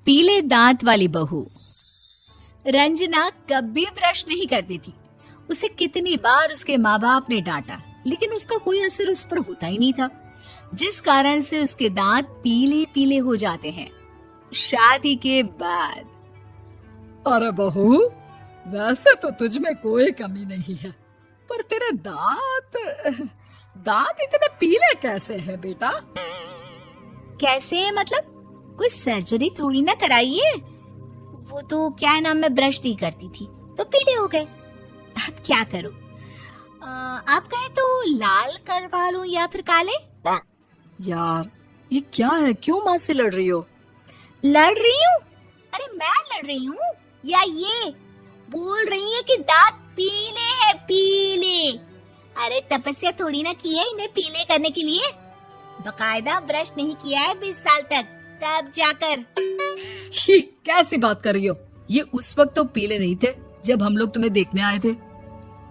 पीले दांत वाली बहू। रंजना कभी ब्रश नहीं करती थी। उसे कितनी बार उसके माँ बाप ने डांटा, लेकिन उसका कोई असर उस पर होता ही नहीं था, जिस कारण से उसके दांत पीले पीले हो जाते हैं। शादी के बाद अरे बहू, वैसे तो तुझ में कोई कमी नहीं है, पर तेरे दांत इतने पीले कैसे हैं बेटा? कैसे मतलब? कोई सर्जरी थोड़ी ना कराइए। वो तो क्या नाम, मैं ब्रश नहीं करती थी तो पीले हो गए। अब क्या करूं? आप कहें तो लाल करवा लूं या फिर काले? यार ये क्या है, क्यों माँ से लड़ रही हो? लड़ रही हूँ? अरे मैं लड़ रही हूँ या ये बोल रही है कि दांत पीले हैं, पीले। अरे तपस्या थोड़ी ना की है इन्हें पीले करने के लिए। बकायदा ब्रश नहीं किया है 20 साल तक, तब जाकर। छी, कैसी बात कर रही हो? ये उस वक्त तो पीले नहीं थे जब हम लोग तुम्हें देखने आए थे।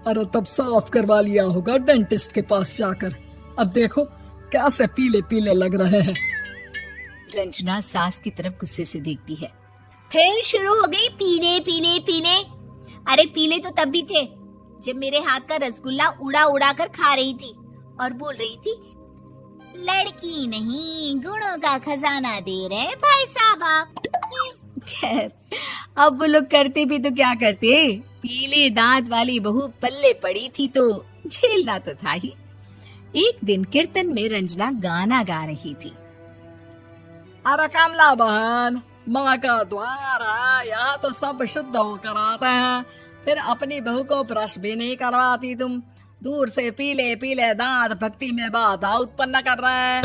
अरे तब साफ करवा लिया होगा डेंटिस्ट के पास जाकर। अब देखो कैसे पीले पीले लग रहे हैं। रंजना सास की तरफ गुस्से से देखती है। फिर शुरू हो गई पीले पीले पीले। अरे पीले तो तब भी थे जब मेरे हाथ का रसगुल्ला उड़ा उड़ा कर खा रही थी और बोल रही थी, लड़की नहीं गुणों का खजाना दे रहे भाई साहब आप। खैर, अब वो लोग करते भी तो क्या करते, पीले दांत वाली बहू पल्ले पड़ी थी तो झेलना तो था ही। एक दिन कीर्तन में रंजना गाना गा रही थी। अरे कमला बहन, माँ का द्वार है, यहाँ तो सब शुद्ध होकर आते हैं, फिर अपनी बहू को ब्रश भी नहीं करवाती तुम। दूर से पीले पीले दांत भक्ति में बाधा उत्पन्न कर रहे हैं।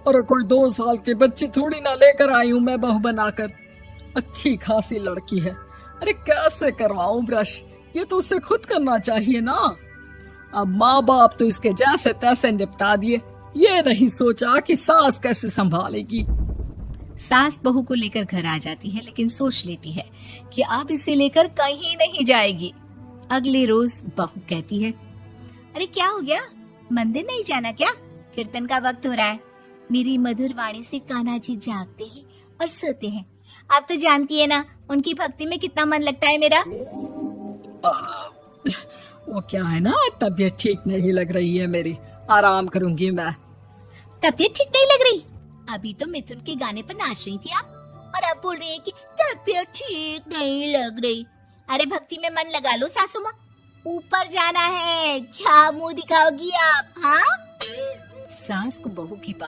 अरे कोई 2 साल के बच्चे थोड़ी ना लेकर आई हूँ मैं बहू बनाकर। अच्छी खासी लड़की है, अरे कैसे करवाऊं ब्रश? ये तो उसे खुद करना चाहिए ना। अब माँ बाप तो इसके जैसे तैसे निपटा दिए, ये नहीं सोचा कि सास कैसे संभालेगी। सास बहू को लेकर घर आ जाती है, लेकिन सोच लेती है कि अब इसे लेकर कहीं नहीं जाएगी। अगले रोज बहू कहती है, अरे क्या हो गया, मंदिर नहीं जाना क्या? कीर्तन का वक्त हो रहा है। मेरी मधुर वाणी से कान्हा जी जागते हैं और सोते हैं। आप तो जानती है ना उनकी भक्ति में कितना मन लगता है मेरा। वो क्या है ना, तबीयत ठीक नहीं लग रही है मेरी, आराम करूंगी मैं। तबीयत ठीक नहीं लग रही? अभी तो मिथुन के गाने पर नाच रही थी आप, और अब बोल रही है कि तबीयत ठीक नहीं लग रही। अरे भक्ति में मन लगा लो सासू माँ, ऊपर जाना है, क्या मुंह दिखाओगी आप? हाँ, सास को बहू की